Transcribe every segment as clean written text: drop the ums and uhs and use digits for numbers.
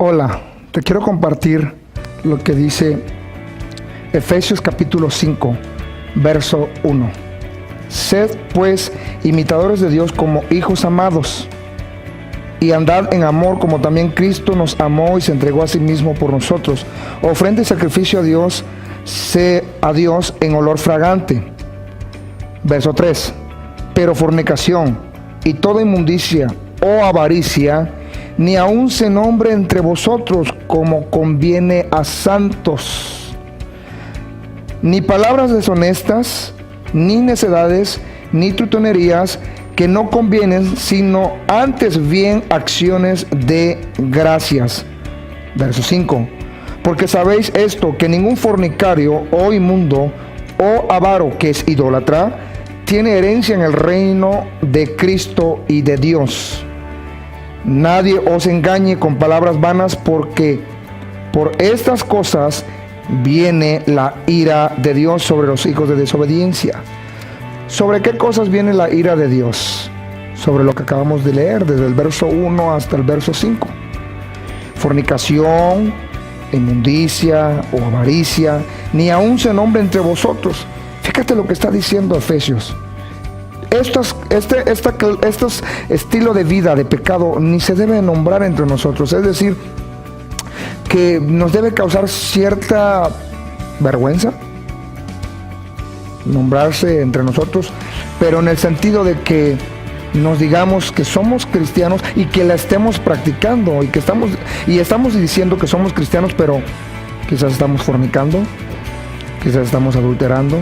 Hola, te quiero compartir lo que dice Efesios capítulo 5, verso 1. Sed pues imitadores de Dios como hijos amados, y andad en amor como también Cristo nos amó y se entregó a sí mismo por nosotros, ofrenda y sacrificio a Dios en olor fragante. Verso 3. Pero fornicación y toda inmundicia o avaricia, ni aun se nombre entre vosotros como conviene a santos, ni palabras deshonestas, ni necedades, ni trutonerías que no convienen, sino antes bien acciones de gracias. Verso 5. Porque sabéis esto, que ningún fornicario o inmundo o avaro, que es idólatra, tiene herencia en el reino de Cristo y de Dios. Nadie os engañe con palabras vanas, porque por estas cosas viene la ira de Dios sobre los hijos de desobediencia. ¿Sobre qué cosas viene la ira de Dios? Sobre lo que acabamos de leer, desde el verso 1 hasta el verso 5. Fornicación, inmundicia o avaricia, ni aun se nombre entre vosotros. Fíjate lo que está diciendo Efesios. Este estilo de vida, de pecado, ni se debe nombrar entre nosotros. Es decir, que nos debe causar cierta vergüenza nombrarse entre nosotros, pero en el sentido de que nos digamos que somos cristianos y que la estemos practicando y que estamos diciendo que somos cristianos, pero quizás estamos fornicando, quizás estamos adulterando,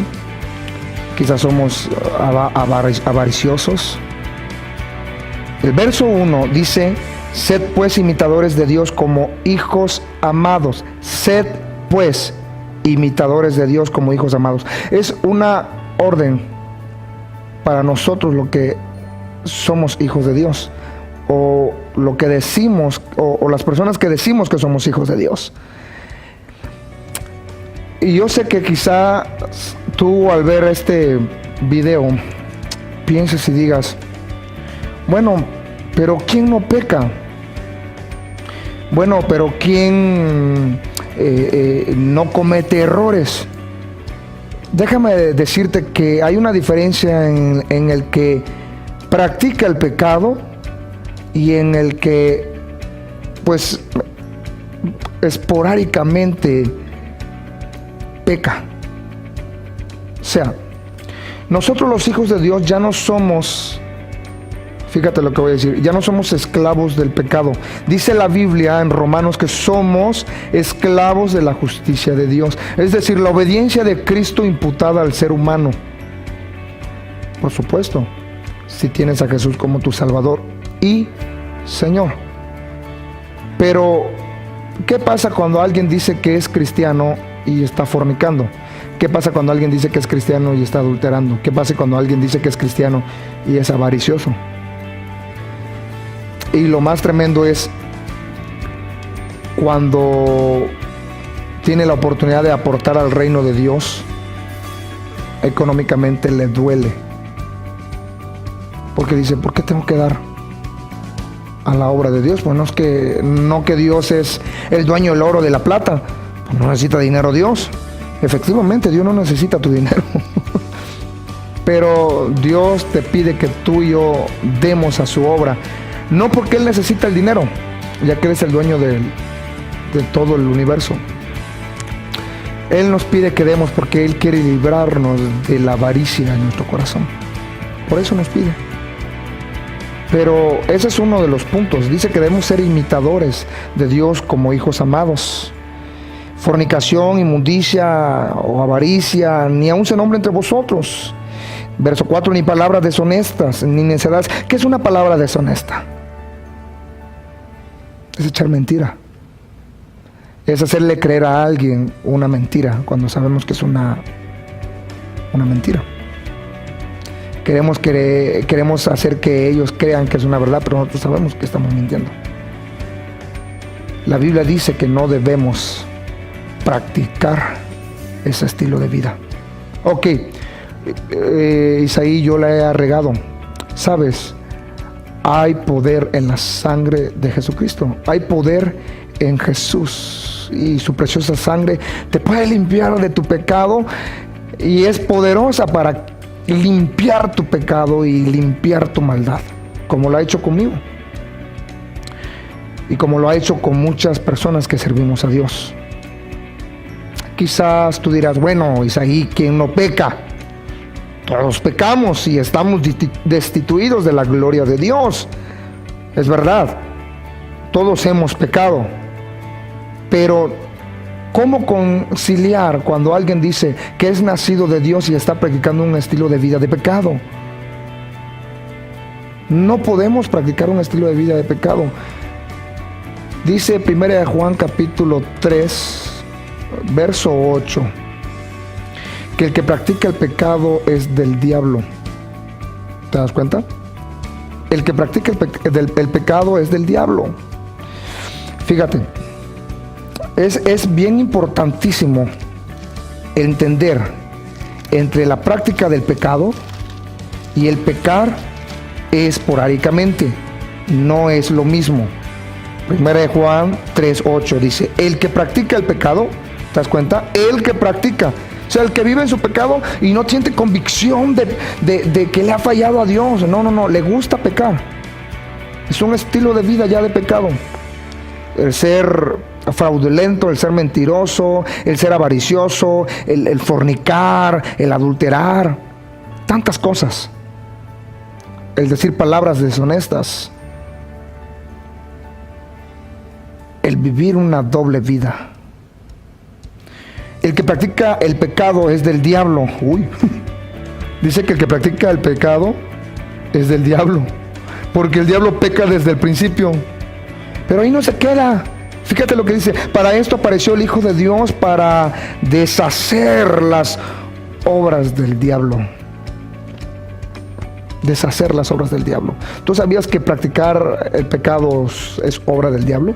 quizás somos avariciosos. El verso 1 dice: sed pues imitadores de Dios como hijos amados. Sed pues imitadores de Dios como hijos amados. Es una orden para nosotros lo que somos hijos de Dios, o lo que decimos, o las personas que decimos que somos hijos de Dios. Y yo sé que quizá tú, al ver este video, pienses y digas: bueno, pero ¿quién no peca? Bueno, pero ¿quién no comete errores? Déjame decirte que hay una diferencia en el que practica el pecado y en el que, pues, esporádicamente peca. O sea, nosotros los hijos de Dios ya no somos, fíjate lo que voy a decir, ya no somos esclavos del pecado. Dice la Biblia en Romanos que somos esclavos de la justicia de Dios, es decir, la obediencia de Cristo imputada al ser humano. Por supuesto, si tienes a Jesús como tu Salvador y Señor. Pero, ¿qué pasa cuando alguien dice que es cristiano y está fornicando? ¿Qué pasa cuando alguien dice que es cristiano y está adulterando? ¿Qué pasa cuando alguien dice que es cristiano y es avaricioso? Y lo más tremendo es cuando tiene la oportunidad de aportar al reino de Dios, económicamente le duele, porque dice: ¿por qué tengo que dar a la obra de Dios? Pues no que Dios es el dueño del oro, de la plata. Pues no necesita dinero Dios. Efectivamente, Dios no necesita tu dinero. Pero Dios te pide que tú y yo demos a su obra. No porque Él necesita el dinero, ya que Él es el dueño de todo el universo. Él nos pide que demos porque Él quiere librarnos de la avaricia en nuestro corazón. Por eso nos pide. Pero ese es uno de los puntos. Dice que debemos ser imitadores de Dios como hijos amados. Fornicación, inmundicia o avaricia, ni aun se nombre entre vosotros. Verso 4, ni palabras deshonestas, ni necedades. ¿Qué es una palabra deshonesta? Es echar mentira. Es hacerle creer a alguien una mentira cuando sabemos que es una mentira. Queremos hacer que ellos crean que es una verdad, pero nosotros sabemos que estamos mintiendo. La Biblia dice que no debemos practicar ese estilo de vida. Ok, Isaí, yo la he regado. Sabes, Hay poder en la sangre de Jesucristo. Hay poder en Jesús. Y su preciosa sangre te puede limpiar de tu pecado. Y es poderosa para limpiar tu pecado y limpiar tu maldad. Como lo ha hecho conmigo. Y como lo ha hecho con muchas personas que servimos a Dios. Quizás tú dirás, bueno, Isaí, ¿quién no peca? Todos pecamos y estamos destituidos de la gloria de Dios. Es verdad, todos hemos pecado. Pero, ¿cómo conciliar cuando alguien dice que es nacido de Dios y está practicando un estilo de vida de pecado? No podemos practicar un estilo de vida de pecado. Dice 1 Juan capítulo 3, verso 8. Que el que practica el pecado es del diablo. ¿Te das cuenta? El que practica el pecado es del diablo. Fíjate, es bien importantísimo entender entre la práctica del pecado y el pecar esporádicamente. No es lo mismo. 1 Juan 3:8 dice, el que practica el pecado, ¿te das cuenta? El que practica. O sea, el que vive en su pecado y no siente convicción de que le ha fallado a Dios. No, le gusta pecar. Es un estilo de vida ya de pecado. El ser fraudulento, el ser mentiroso, el ser avaricioso, el fornicar, el adulterar. Tantas cosas. El decir palabras deshonestas. El vivir una doble vida. El que practica el pecado es del diablo. Dice que el que practica el pecado es del diablo. Porque el diablo peca desde el principio. Pero ahí no se queda. Fíjate lo que dice. Para esto apareció el Hijo de Dios, para deshacer las obras del diablo. Deshacer las obras del diablo. ¿Tú sabías que practicar el pecado es obra del diablo?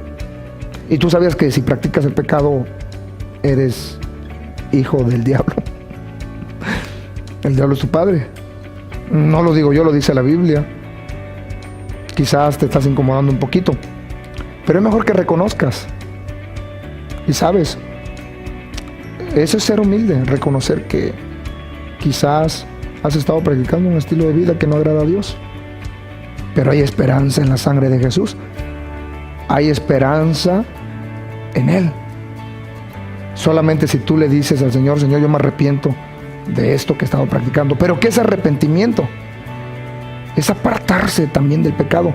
¿Y tú sabías que si practicas el pecado eres hijo del diablo? El diablo es tu padre. No lo digo yo, lo dice la Biblia. Quizás te estás incomodando un poquito, pero es mejor que reconozcas. Y sabes, eso es ser humilde, reconocer que quizás has estado practicando un estilo de vida que no agrada a Dios. Pero hay esperanza en la sangre de Jesús. Hay esperanza en Él. Solamente si tú le dices al Señor, Señor, yo me arrepiento de esto que he estado practicando. Pero ¿qué es arrepentimiento? Es apartarse también del pecado.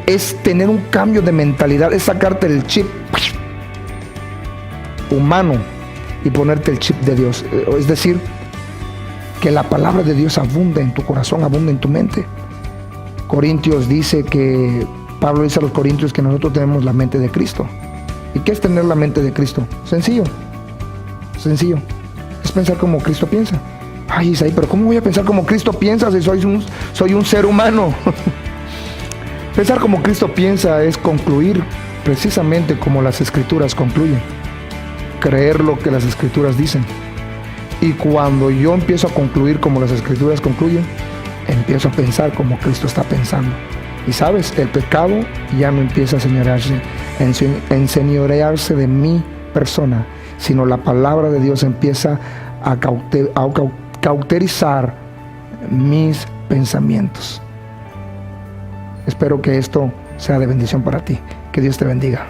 Es tener un cambio de mentalidad. Es sacarte el chip humano y ponerte el chip de Dios. Es decir, que la palabra de Dios abunde en tu corazón, abunde en tu mente. Corintios dice que Pablo dice a los corintios que nosotros tenemos la mente de Cristo. ¿Y qué es tener la mente de Cristo? Sencillo. Es pensar como Cristo piensa. Ay, Isaí, pero ¿cómo voy a pensar como Cristo piensa si soy un ser humano? Pensar como Cristo piensa es concluir precisamente como las Escrituras concluyen. Creer lo que las Escrituras dicen. Y cuando yo empiezo a concluir como las Escrituras concluyen, empiezo a pensar como Cristo está pensando. Y sabes, el pecado ya no empieza a enseñorearse de mi persona, sino la palabra de Dios empieza a cauterizar mis pensamientos. Espero que esto sea de bendición para ti. Que Dios te bendiga.